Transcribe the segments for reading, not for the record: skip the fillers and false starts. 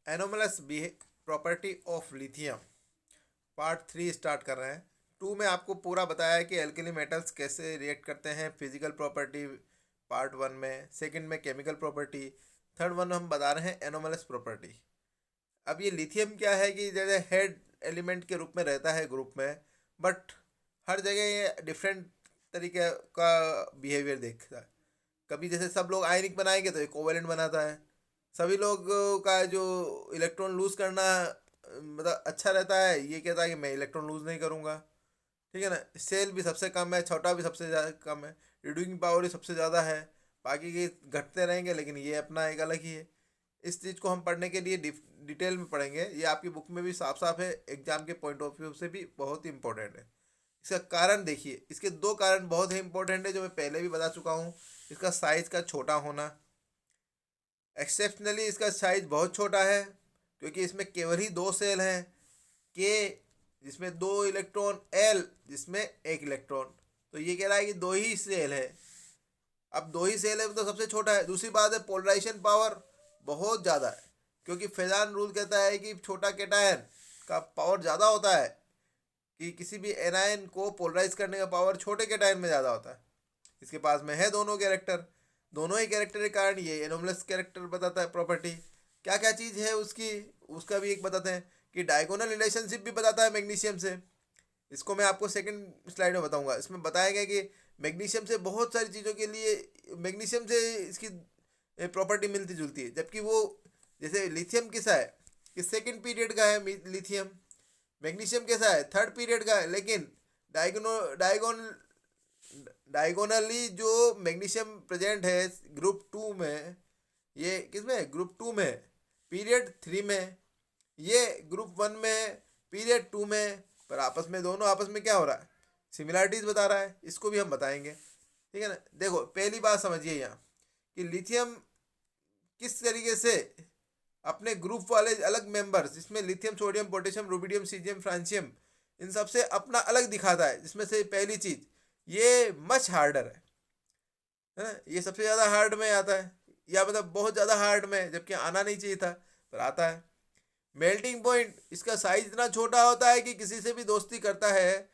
Anomalous property of lithium part 3 start कर रहे हैं। 2 में आपको पूरा बताया है कि एल्कली मेटल्स कैसे रिएक्ट करते हैं, फिजिकल प्रॉपर्टी पार्ट 1 में, सेकंड में केमिकल प्रॉपर्टी, थर्ड वन हम बता रहे हैं एनोमलस प्रॉपर्टी। अब ये लिथियम क्या है कि जैसे हेड एलिमेंट के रूप में रहता है ग्रुप में, बट हर जगह ये डिफरेंट तरीके का बिहेवियर देखता है। कभी जैसे सब लोग आयनिक बनाएंगे तो एक कोवेलेंट बनाता है, सभी लोग का जो इलेक्ट्रॉन लूज करना मतलब अच्छा रहता है, ये कहता है कि मैं इलेक्ट्रॉन लूज नहीं करूँगा। ठीक है ना। सेल भी सबसे कम है, छोटा भी सबसे ज़्यादा कम है, रिड्यूसिंग पावर ही सबसे ज़्यादा है, बाकी के घटते रहेंगे, लेकिन ये अपना एक अलग ही है। इस चीज़ को हम पढ़ने के लिए डिटेल में पढ़ेंगे। ये आपकी बुक में भी साफ साफ है, एग्जाम के पॉइंट ऑफ व्यू से भी बहुत ही इंपॉर्टेंट है। इसका कारण देखिए, इसके 2 कारण बहुत ही इंपॉर्टेंट है जो मैं पहले भी बता चुका हूँ। इसका साइज़ का छोटा होना, एक्सेप्शनली इसका साइज बहुत छोटा है, क्योंकि इसमें केवल ही 2 सेल हैं, के जिसमें 2 इलेक्ट्रॉन, एल जिसमें 1 इलेक्ट्रॉन। तो ये कह रहा है कि 2 ही सेल है। अब 2 ही सेल है तो सबसे छोटा है। दूसरी बात है पोलराइजेशन पावर बहुत ज़्यादा है, क्योंकि फेजान रूल कहता है कि छोटा कैटायन का पावर ज़्यादा होता है, कि किसी भी एनायन को पोलराइज करने का पावर छोटे कैटायन में ज़्यादा होता है। इसके पास में है दोनों कैरेक्टर, दोनों ही कैरेक्टर के कारण ये एनोमलस कैरेक्टर बताता है। प्रॉपर्टी क्या क्या चीज़ है उसकी, उसका भी एक बताते हैं कि डायगोनल रिलेशनशिप भी बताता है मैग्नीशियम से। इसको मैं आपको सेकंड स्लाइड में बताऊंगा। इसमें बताया गया कि मैग्नीशियम से बहुत सारी चीज़ों के लिए मैग्नीशियम से इसकी प्रॉपर्टी मिलती जुलती है, जबकि वो जैसे लिथियम किसा है कि सेकंड पीरियड का है लिथियम, मैग्नीशियम कैसा है थर्ड पीरियड का है, लेकिन डायगोनली जो मैग्नीशियम प्रेजेंट है ग्रुप 2 में, ये किसमें ग्रुप 2 में पीरियड 3 में, ये ग्रुप 1 में पीरियड 2 में, पर आपस में दोनों आपस में क्या हो रहा है, सिमिलरिटीज बता रहा है। इसको भी हम बताएंगे। ठीक है ना। देखो पहली बात समझिए यहाँ कि लिथियम किस तरीके से अपने ग्रुप वाले अलग मेंबर्स, जिसमें lithium, sodium, potassium, rubidium, caesium, francium, इन सबसे अपना अलग दिखाता है। जिसमें से पहली चीज, ये मच हार्डर है ना, ये सबसे ज़्यादा हार्ड में आता है, या मतलब बहुत ज़्यादा हार्ड में, जबकि आना नहीं चाहिए था पर आता है। मेल्टिंग पॉइंट, इसका साइज इतना छोटा होता है कि किसी से भी दोस्ती करता है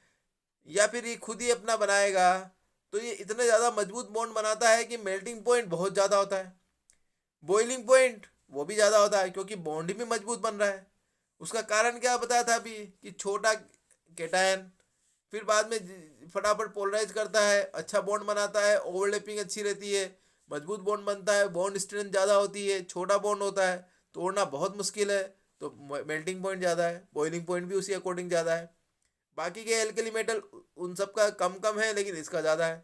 या फिर ये खुद ही अपना बनाएगा तो ये इतने ज़्यादा मजबूत बॉन्ड बनाता है कि मेल्टिंग पॉइंट बहुत ज़्यादा होता है। बॉइलिंग पॉइंट वो भी ज़्यादा होता है, क्योंकि बॉन्ड भी मजबूत बन रहा है। उसका कारण क्या बताया था अभी कि छोटा केटायन, फिर बाद में फटाफट पोलराइज करता है, अच्छा बॉन्ड बनाता है, ओवरलैपिंग अच्छी रहती है, मजबूत बॉन्ड बनता है, बॉन्ड स्ट्रेंथ ज़्यादा होती है, छोटा बॉन्ड होता है, तोड़ना बहुत मुश्किल है, तो मेल्टिंग पॉइंट ज़्यादा है, बॉइलिंग पॉइंट भी उसी अकॉर्डिंग ज़्यादा है। बाकी के एल्कली मेटल उन सब का कम कम है, लेकिन इसका ज़्यादा है।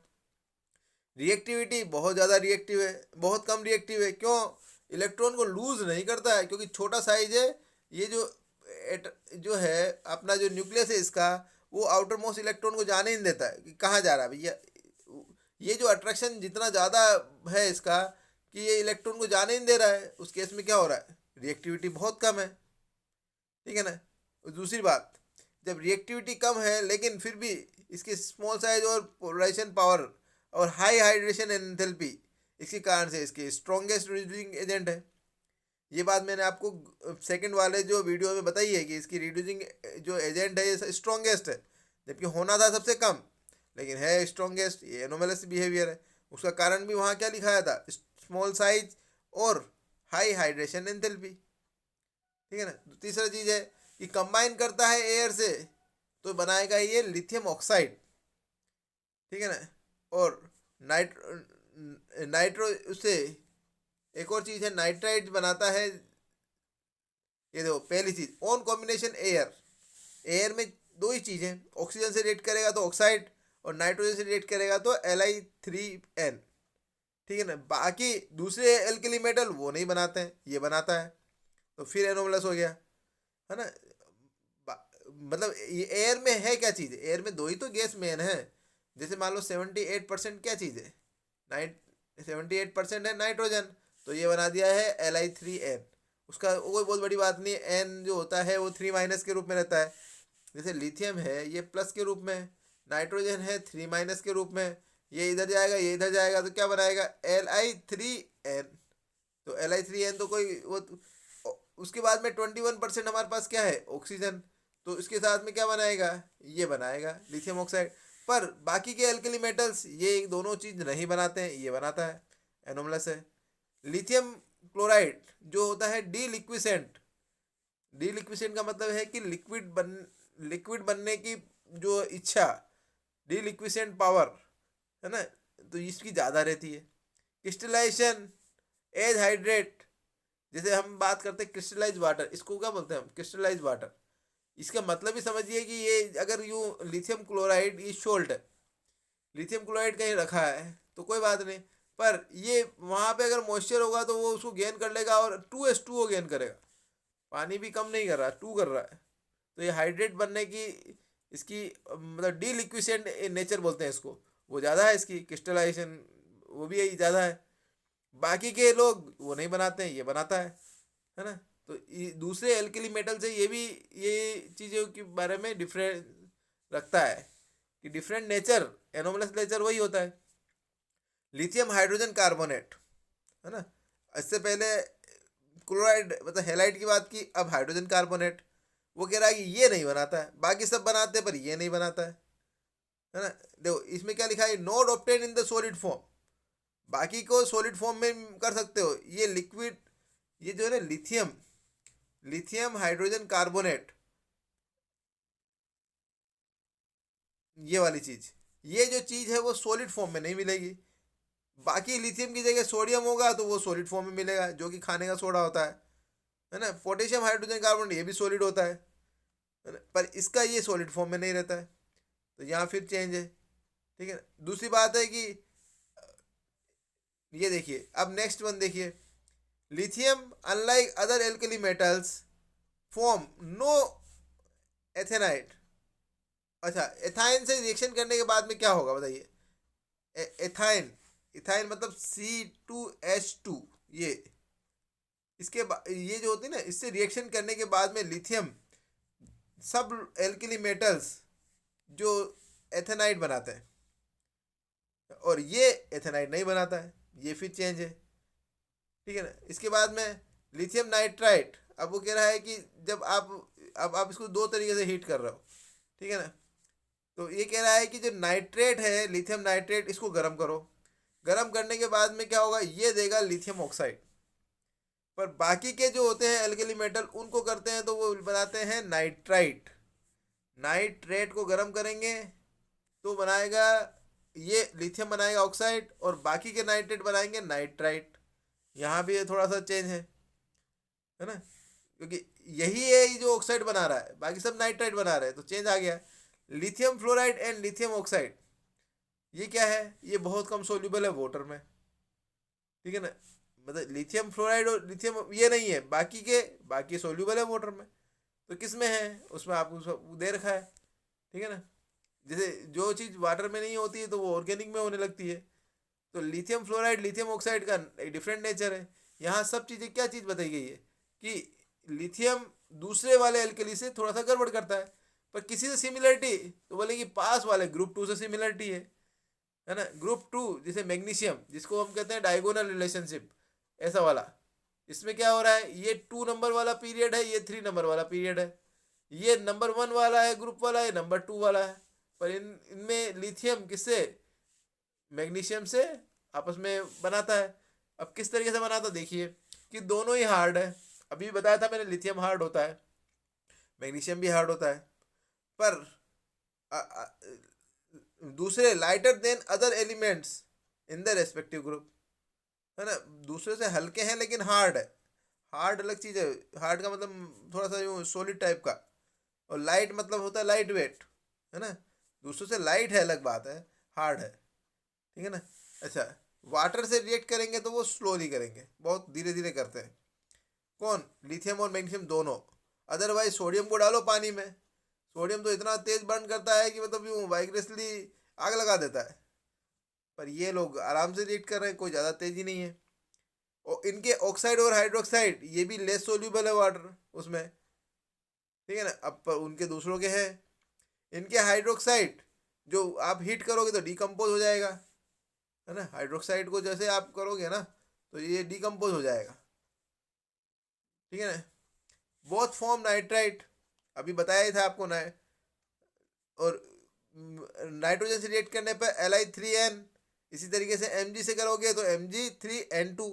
रिएक्टिविटी बहुत ज़्यादा रिएक्टिव है, बहुत कम रिएक्टिव है। क्यों? इलेक्ट्रॉन को लूज नहीं करता है, क्योंकि छोटा साइज है। ये जो है अपना जो न्यूक्लियस है इसका, वो आउटर मोस्ट इलेक्ट्रॉन को जाने ही नहीं देता है कि कहाँ जा रहा है भैया। ये जो अट्रैक्शन जितना ज़्यादा है इसका, कि ये इलेक्ट्रॉन को जाने ही नहीं दे रहा है, उस केस में क्या हो रहा है, रिएक्टिविटी बहुत कम है। ठीक है ना। और दूसरी बात, जब रिएक्टिविटी कम है लेकिन फिर भी इसकी स्मॉल साइज और पोलराइजेशन पावर और हाई हाइड्रेशन एंथैल्पी, इसके कारण से इसके स्ट्रॉन्गेस्ट रिड्यूसिंग एजेंट है। ये बात मैंने आपको सेकंड वाले जो वीडियो में बताई है कि इसकी रिड्यूसिंग जो एजेंट है ये स्ट्रॉन्गेस्ट है, जबकि होना था सबसे कम, लेकिन है स्ट्रॉन्गेस्ट। ये एनोमलस बिहेवियर है। उसका कारण भी वहाँ क्या लिखाया था, स्मॉल साइज और हाई हाइड्रेशन एंथैल्पी। ठीक है ना। तीसरा चीज़ है कि कंबाइन करता है एयर से तो बनाएगा ये लिथियम ऑक्साइड। ठीक है ना। और नाइट्रो उससे एक और चीज़ है, नाइट्राइट बनाता है। ये देखो पहली चीज़, ऑन कॉम्बिनेशन एयर, एयर में 2 ही चीज़ें, ऑक्सीजन से रिएक्ट करेगा तो ऑक्साइड, और नाइट्रोजन से रिएक्ट करेगा तो Li3n। ठीक है ना। बाकी दूसरे एल्कली मेटल वो नहीं बनाते हैं, ये बनाता है, तो फिर एनोमलस हो गया, है ना। मतलब ये एयर में है क्या चीज़ है, एयर में 2 ही तो गैस मेन है। जैसे मान लो 78% क्या चीज़ है, नाइट 78% है नाइट्रोजन, तो ये बना दिया है Li3n। उसका कोई बहुत बड़ी बात नहीं है, एन जो होता है वो 3- के रूप में रहता है। जैसे लिथियम है ये प्लस के रूप में, नाइट्रोजन है 3- के रूप में, ये इधर जाएगा ये इधर जाएगा, तो क्या बनाएगा Li3n। तो Li3n तो कोई वो उसके बाद में 21% हमारे पास क्या है, ऑक्सीजन। तो इसके साथ में क्या बनाएगा, ये बनाएगा लिथियम ऑक्साइड। पर बाकी के एल्कली मेटल्स ये दोनों चीज नहीं बनाते हैं, ये बनाता है, एनोमलस है। लिथियम क्लोराइड जो होता है डीलिक्विसेंट। डीलिक्विसेंट का मतलब है कि लिक्विड बनने की जो इच्छा, डीलिक्विसेंट पावर, है ना, तो इसकी ज़्यादा रहती है। क्रिस्टलाइजेशन एज हाइड्रेट, जैसे हम बात करते हैं क्रिस्टलाइज वाटर, इसको क्या बोलते हैं हम, क्रिस्टलाइज वाटर। इसका मतलब ही समझिए कि ये अगर यूँ लिथियम क्लोराइड ये सोल्ट है, लिथियम क्लोराइड कहीं रखा है तो कोई बात नहीं, पर ये वहाँ पे अगर मॉइस्चर होगा तो वो उसको गेन कर लेगा और 2H2O गेन करेगा। पानी भी कम नहीं कर रहा, 2 कर रहा है। तो ये हाइड्रेट बनने की इसकी मतलब डीलिक्विसेंट नेचर बोलते हैं इसको, वो ज़्यादा है, इसकी क्रिस्टलाइजेशन वो भी यही ज़्यादा है। बाकी के लोग वो नहीं बनाते हैं, ये बनाता है ना। तो दूसरे एल्कली मेटल से ये भी ये चीज़ों के बारे में डिफरेंट रखता है कि डिफरेंट नेचर, एनोमलस नेचर वही होता है। लिथियम हाइड्रोजन कार्बोनेट, है ना, इससे पहले क्लोराइड मतलब हेलाइट की बात की, अब हाइड्रोजन कार्बोनेट। वो कह रहा है कि ये नहीं बनाता है, बाकी सब बनाते हैं पर ये नहीं बनाता है ना। देखो इसमें क्या लिखा है, not obtain in the solid form. बाकी को सॉलिड फॉर्म में कर सकते हो, ये लिक्विड, ये जो है ना लिथियम, लिथियम हाइड्रोजन कार्बोनेट, ये वाली चीज, ये जो चीज है वो सॉलिड फॉर्म में नहीं मिलेगी। बाकी लिथियम की जगह सोडियम होगा तो वो सॉलिड फॉर्म में मिलेगा, जो कि खाने का सोडा होता है ना। पोटेशियम हाइड्रोजन कार्बोनेट ये भी सॉलिड होता है ना, पर इसका ये सॉलिड फॉर्म में नहीं रहता है, तो यहाँ फिर चेंज है। ठीक है, दूसरी बात है कि ये देखिए, अब नेक्स्ट वन देखिए, lithium unlike other alkali metals form no ethanide. अच्छा, एथाइन से रिएक्शन करने के बाद में क्या होगा बताइए, एथाइन, इथाइन मतलब C2H2, ये इसके ये जो होती है ना, इससे रिएक्शन करने के बाद में लिथियम सब एल्कली मेटल्स जो एथेनाइट बनाते हैं, और ये एथेनाइट नहीं बनाता है, ये फिर चेंज है। ठीक है ना। इसके बाद में लिथियम नाइट्राइट, अब वो कह रहा है कि जब अब आप इसको दो तरीके से हीट कर रहे हो, ठीक है ना, तो ये कह रहा है कि जो नाइट्रेट है, लिथियम नाइट्रेट, इसको गर्म करो, गर्म करने के बाद में क्या होगा, ये देगा लिथियम ऑक्साइड। पर बाकी के जो होते हैं एल्कली मेटल, उनको करते हैं तो वो बनाते हैं नाइट्राइट। नाइट्रेट को गर्म करेंगे तो बनाएगा ये लिथियम बनाएगा ऑक्साइड, और बाकी के नाइट्रेट बनाएंगे नाइट्राइट। यहाँ भी ये थोड़ा सा चेंज है ना, क्योंकि यही है ये जो ऑक्साइड बना रहा है, बाकी सब नाइट्राइट बना रहे हैं, तो चेंज आ गया। Lithium fluoride and lithium oxide, ये क्या है, ये बहुत कम सोल्यूबल है वाटर में। ठीक है ना, मतलब लिथियम फ्लोराइड और लिथियम ये नहीं है, बाकी सोल्यूबल है वाटर में। तो किस में है, उसमें आपको दे रखा है। ठीक है ना, जैसे जो चीज़ वाटर में नहीं होती है तो वो ऑर्गेनिक में होने लगती है। तो लिथियम फ्लोराइड लिथियम ऑक्साइड का एक डिफरेंट नेचर है। यहाँ सब चीज़ें क्या चीज़ बताई गई है कि लिथियम दूसरे वाले एल्कली से थोड़ा सा गड़बड़ करता है, पर किसी से सिमिलरिटी तो बोले कि पास वाले ग्रुप 2 से सिमिलरिटी है ना। ग्रुप 2 जैसे मैग्नीशियम, जिसको हम कहते हैं डायगोनल रिलेशनशिप, ऐसा वाला, इसमें क्या हो रहा है, ये 2 नंबर वाला पीरियड है, ये 3 नंबर वाला पीरियड है, ये नंबर 1 वाला है ग्रुप वाला, ये नंबर 2 वाला है। पर इनमें लिथियम किससे, मैग्नीशियम से आपस में बनाता है। अब किस तरीके से बनाता देखिए, कि दोनों ही हार्ड है। अभी बताया था मैंने, लिथियम हार्ड होता है, मैग्नीशियम भी हार्ड होता है, पर अ, अ, दूसरे lighter than other elements in the respective group, है ना, दूसरे से हल्के हैं लेकिन हार्ड है। हार्ड अलग चीज़ है, हार्ड का मतलब थोड़ा सा यूँ सॉलिड टाइप का, और लाइट मतलब होता है लाइट वेट, है ना, दूसरों से लाइट है अलग बात है, हार्ड है। ठीक है ना। अच्छा, वाटर से रिएक्ट करेंगे तो वो स्लोली करेंगे, बहुत धीरे धीरे करते हैं। कौन, लिथियम और मैग्नीशियम दोनों। अदरवाइज सोडियम को डालो पानी में, सोडियम तो इतना तेज बर्न करता है कि मतलब यूँ वाइग्रेसली आग लगा देता है, पर ये लोग आराम से रिएक्ट कर रहे हैं, कोई ज़्यादा तेजी नहीं है। और इनके ऑक्साइड और हाइड्रोक्साइड ये भी लेस सोल्यूबल है वाटर उसमें। ठीक है ना, अब पर उनके दूसरों के हैं, इनके हाइड्रोक्साइड जो आप हीट करोगे तो डिकम्पोज हो जाएगा, है ना, हाइड्रोक्साइड को जैसे आप करोगे ना तो ये डिकम्पोज हो जाएगा। ठीक है ना। बोथ फॉर्म नाइट्राइट, अभी बताया ही था आपको ना। और नाइट्रोजन से रिएक्ट करने पर Li3n, इसी तरीके से Mg से करोगे तो Mg3n2।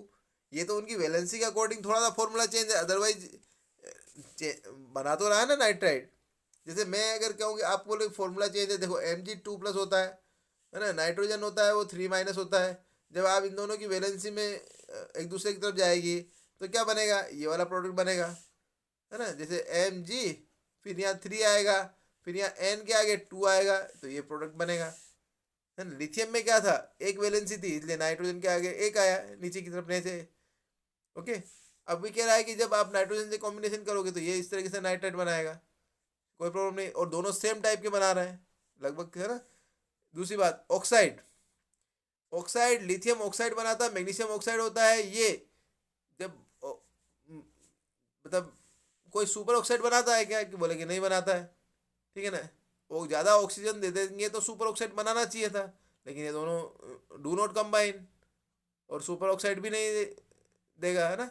ये तो उनकी वैलेंसी के अकॉर्डिंग थोड़ा सा फॉर्मूला चेंज है, अदरवाइज बना तो रहा है ना नाइट्राइट। जैसे मैं अगर कहूँ कि आप बोले फॉर्मूला चेंज है, देखो Mg2+ होता है ना, नाइट्रोजन होता है वो 3- होता है। जब आप इन दोनों की वैलेंसी में एक दूसरे की तरफ जाएगी तो क्या बनेगा, ये वाला प्रोडक्ट बनेगा, है ना। जैसे Mg, फिर यहाँ 3 आएगा, फिर यहाँ N के आगे 2 आएगा, तो ये प्रोडक्ट बनेगा, है ना। लिथियम में क्या था, एक वैलेंसी थी, इसलिए नाइट्रोजन के आगे एक आया नीचे की तरफ से। ओके। अब भी कह रहा है कि जब आप नाइट्रोजन से कॉम्बिनेशन करोगे तो ये इस तरीके से नाइट्राइट बनाएगा, कोई प्रॉब्लम नहीं। और दोनों सेम टाइप के बना रहे हैं लगभग, है ना। दूसरी बात, ऑक्साइड, ऑक्साइड लिथियम ऑक्साइड बनाता है, मैग्नीशियम ऑक्साइड होता है। ये जब मतलब कोई सुपर ऑक्साइड बनाता है क्या, कि बोले कि नहीं बनाता है, ठीक है ना। वो ज़्यादा ऑक्सीजन दे देंगे तो सुपर ऑक्साइड बनाना चाहिए था, लेकिन ये दोनों डू नॉट कंबाइन, और सुपर ऑक्साइड भी नहीं देगा, है ना।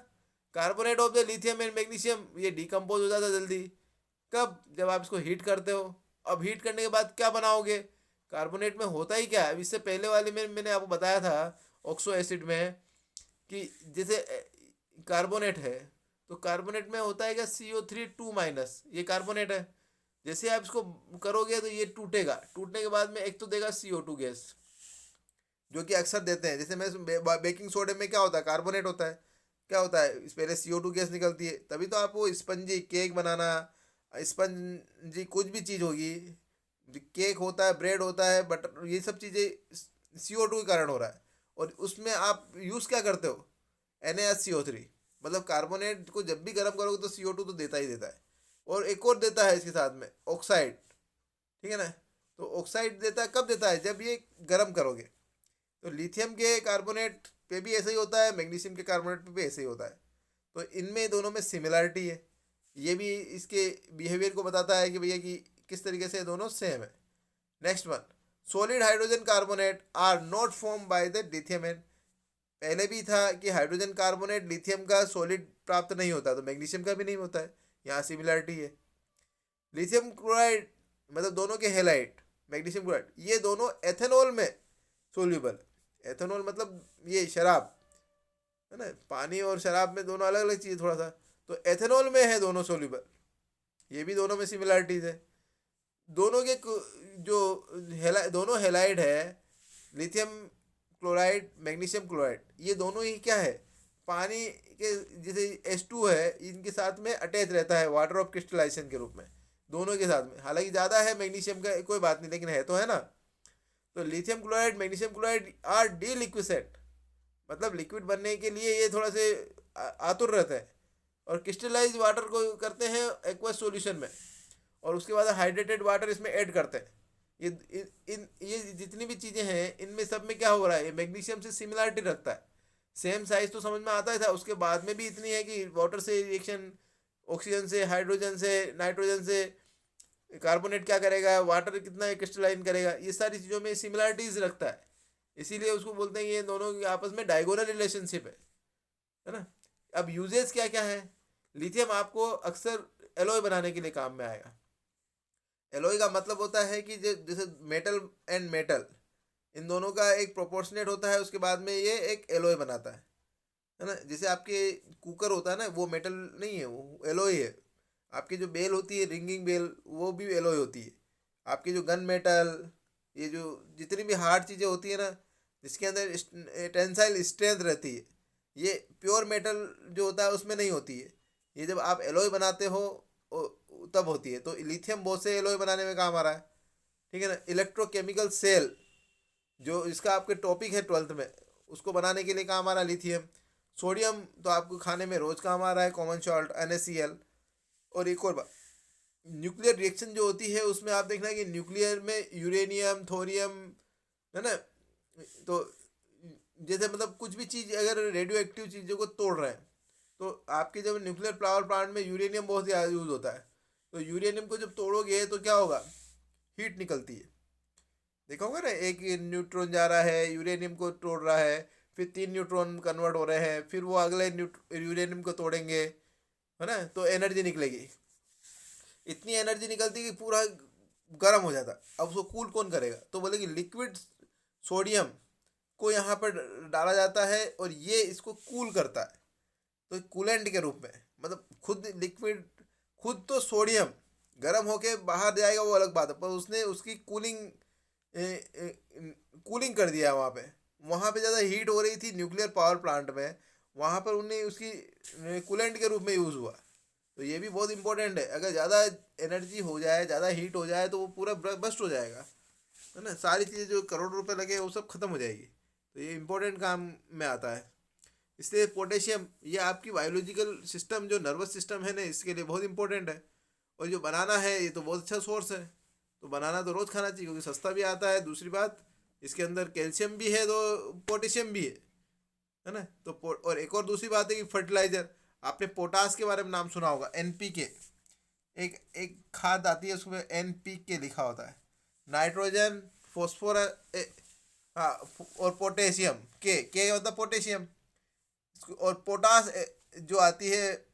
Carbonate of the lithium and magnesium, ये डिकम्पोज हो जाता है जल्दी, कब, जब आप इसको हीट करते हो। अब हीट करने के बाद क्या बनाओगे, कार्बोनेट में होता ही क्या है, इससे पहले वाले में मैंने आपको बताया था ऑक्सो एसिड में, कि जैसे कार्बोनेट है तो कार्बोनेट में होता है क्या, CO3 2-, ये कार्बोनेट है। जैसे आप इसको करोगे तो ये टूटेगा, टूटने के बाद में एक तो देगा CO2 गैस, जो कि अक्सर देते हैं। जैसे मैं बेकिंग सोडे में क्या होता है, कार्बोनेट होता है, क्या होता है, इस पहले CO2 गैस निकलती है, तभी तो आप वो स्पंजी केक बनाना, स्पंजी कुछ भी चीज़ होगी, केक होता है, ब्रेड होता है, बटर, ये सब चीज़ें CO2 के कारण हो रहा है। और उसमें आप यूज़ क्या करते हो, NaCO3, मतलब कार्बोनेट को जब भी गर्म करोगे तो CO2 तो देता ही देता है। और एक और देता है इसके साथ में, ऑक्साइड, ठीक है ना। तो ऑक्साइड देता है कब देता है, जब ये गर्म करोगे। तो लिथियम के कार्बोनेट पे भी ऐसा ही होता है, मैग्नीशियम के कार्बोनेट पे भी ऐसे ही होता है। तो इनमें दोनों में सिमिलरिटी है। ये भी इसके बिहेवियर को बताता है कि भैया कि किस तरीके से दोनों सेम है। Next one, solid hydrogen carbonate are not form by the lithium and, पहले भी था कि हाइड्रोजन कार्बोनेट लिथियम का सॉलिड प्राप्त नहीं होता, तो मैग्नीशियम का भी नहीं होता है, यहाँ सिमिलरिटी है। लिथियम क्लोराइड मतलब दोनों के हेलाइट, मैग्नीशियम क्लोराइड, ये दोनों एथेनॉल में सोल्यूबल, एथेनॉल मतलब ये शराब, है ना। पानी और शराब में दोनों अलग अलग चीज़ थोड़ा सा, तो एथेनॉल में है दोनों सोल्यूबल। ये भी दोनों में सिमिलरिटीज है। दोनों के जो दोनों हेलाइड है, लिथियम क्लोराइड, मैग्नीशियम क्लोराइड, ये दोनों ही क्या है, पानी के जैसे H2 है, इनके साथ में अटैच रहता है वाटर ऑफ क्रिस्टलाइजेशन के रूप में, दोनों के साथ में। हालांकि ज़्यादा है मैग्नीशियम का, कोई बात नहीं, लेकिन है तो, है ना। तो lithium chloride, magnesium chloride are deliquescent, मतलब लिक्विड बनने के लिए ये थोड़ा से आतुर रहते हैं, और क्रिस्टलाइज वाटर को करते हैं एक्वस सॉल्यूशन में, और उसके बाद हाइड्रेटेड वाटर इसमें ऐड करते हैं। ये जितनी भी चीज़ें हैं इनमें सब में क्या हो रहा है, ये मैग्नीशियम से सिमिलरिटी रखता है। सेम साइज तो समझ में आता ही था, उसके बाद में भी इतनी है कि वाटर से रिएक्शन, ऑक्सीजन से, हाइड्रोजन से, नाइट्रोजन से, कार्बोनेट क्या करेगा, वाटर कितना क्रिस्टलाइन करेगा, ये सारी चीज़ों में सिमिलरिटीज रखता है। इसीलिए उसको बोलते हैं ये दोनों की आपस में डायगोनल रिलेशनशिप है ना। अब यूजेस क्या क्या है, लिथियम आपको अक्सर एलॉय बनाने के लिए काम में आएगा। एलॉय का मतलब होता है कि जैसे मेटल एंड मेटल, इन दोनों का एक प्रोपोर्शनेट होता है, उसके बाद में ये एक एलॉय बनाता है ना। जैसे आपके कुकर होता है ना, वो मेटल नहीं है, वो एलॉय है। आपकी जो बेल होती है, रिंगिंग बेल, वो भी एलॉय होती है। आपकी जो गन मेटल, ये जो जितनी भी हार्ड चीज़ें होती है ना, जिसके अंदर टेंसाइल स्ट्रेंथ रहती है, ये प्योर मेटल जो होता है उसमें नहीं होती है। ये जब आप एलॉय बनाते हो तब होती है। तो लिथियम बहुत से एलॉय बनाने में काम आ रहा है, ठीक है ना। इलेक्ट्रोकेमिकल सेल, जो इसका आपके टॉपिक है 12th में, उसको बनाने के लिए काम आ रहा है लिथियम। सोडियम तो आपको खाने में रोज़ काम आ रहा है, कॉमन सॉल्ट NaCl। और एक और बात, न्यूक्लियर रिएक्शन जो होती है उसमें आप देखना कि न्यूक्लियर में यूरेनियम, थोरियम, है ना। तो जैसे मतलब कुछ भी चीज़ अगर रेडियो एक्टिव चीज़ों को तोड़ रहे हैं, तो आपके जब न्यूक्लियर पावर प्लांट में यूरेनियम बहुत ज़्यादा यूज़ होता है, तो यूरेनियम को जब तोड़ोगे तो क्या होगा, हीट निकलती है। देखा होगा ना, एक न्यूट्रॉन जा रहा है, यूरेनियम को तोड़ रहा है, फिर 3 न्यूट्रॉन कन्वर्ट हो रहे हैं, फिर वो अगले यूरेनियम को तोड़ेंगे, है ना, तो एनर्जी निकलेगी, इतनी एनर्जी निकलती कि पूरा गर्म हो जाता। अब उसको कूल कौन करेगा, तो बोले कि लिक्विड सोडियम को यहाँ पर डाला जाता है और ये इसको कूल करता है, तो कूलेंट के रूप में। मतलब खुद लिक्विड, खुद तो सोडियम गर्म होके बाहर जाएगा वो अलग बात है, पर उसने उसकी कूलिंग कूलिंग कर दिया वहाँ पे ज़्यादा हीट हो रही थी न्यूक्लियर पावर प्लांट में, वहाँ पर उन्हें उसकी कूलेंट के रूप में यूज़ हुआ। तो ये भी बहुत इंपॉर्टेंट है, अगर ज़्यादा एनर्जी हो जाए, ज़्यादा हीट हो जाए तो वो पूरा बस्ट हो जाएगा, है ना, सारी चीज़ें जो करोड़ रुपए लगे वो सब खत्म हो जाएगी। तो ये इंपॉर्टेंट काम में आता है। इसलिए पोटेशियम ये आपकी बायोलॉजिकल सिस्टम, जो नर्वस सिस्टम है ना, इसके लिए बहुत इंपॉर्टेंट है। और जो बनाना है ये तो बहुत अच्छा सोर्स है, तो बनाना तो रोज़ खाना चाहिए क्योंकि सस्ता भी आता है। दूसरी बात, इसके अंदर कैल्शियम भी है तो पोटेशियम भी है ना। तो और एक और दूसरी बात है कि फर्टिलाइजर, आपने पोटास के बारे में नाम सुना होगा, एनपीके। एक एक खाद आती है उसमें एनपीके लिखा होता है, नाइट्रोजन, फॉस्फोरस, हाँ, और पोटेशियम, के होता है पोटेशियम। और पोटास जो आती है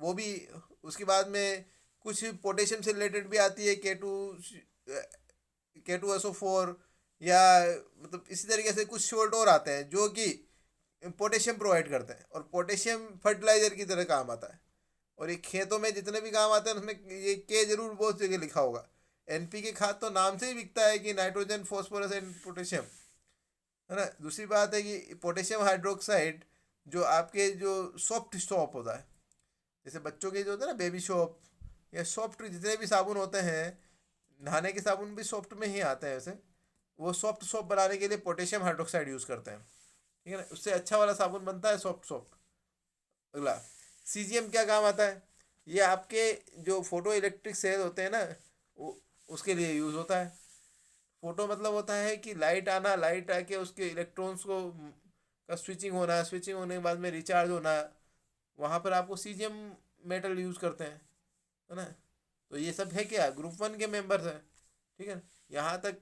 वो भी, उसके बाद में कुछ पोटेशियम से रिलेटेड भी आती है, K2SO4, या मतलब इसी तरीके से कुछ शोल्ट और आते हैं जो कि पोटेशियम प्रोवाइड करते हैं, और पोटेशियम फर्टिलाइजर की तरह काम आता है। और ये खेतों में जितने भी काम आते हैं उसमें ये के जरूर बहुत जगह लिखा होगा। एनपीके खाद तो नाम से ही बिकता है कि नाइट्रोजन, फॉस्फोरस एंड पोटेशियम, है ना। दूसरी बात है कि पोटेशियम हाइड्रोक्साइड जो आपके जो सॉफ्ट सॉप होता है, जैसे बच्चों के जो होता है ना बेबी सोप, या सॉफ्ट जितने भी साबुन होते हैं, नहाने के साबुन भी सॉफ्ट में ही आते हैं वैसे, वो सॉफ्ट सोप बनाने के लिए पोटेशियम हाइड्रोक्साइड यूज़ करते हैं, ठीक है ना, उससे अच्छा वाला साबुन बनता है सॉफ्ट सोप। अगला, सीजीएम क्या काम आता है, ये आपके जो फोटो इलेक्ट्रिक सेल होते हैं ना, वो उसके लिए यूज़ होता है। फोटो मतलब होता है कि लाइट आना, लाइट आके उसके इलेक्ट्रॉन्स को का स्विचिंग होना, स्विचिंग होने के बाद में रिचार्ज होना, वहाँ पर आपको सीजियम मेटल यूज़ करते हैं, है ना। तो ये सब है क्या, ग्रुप 1 के मेंबर्स हैं, ठीक है। यहाँ तक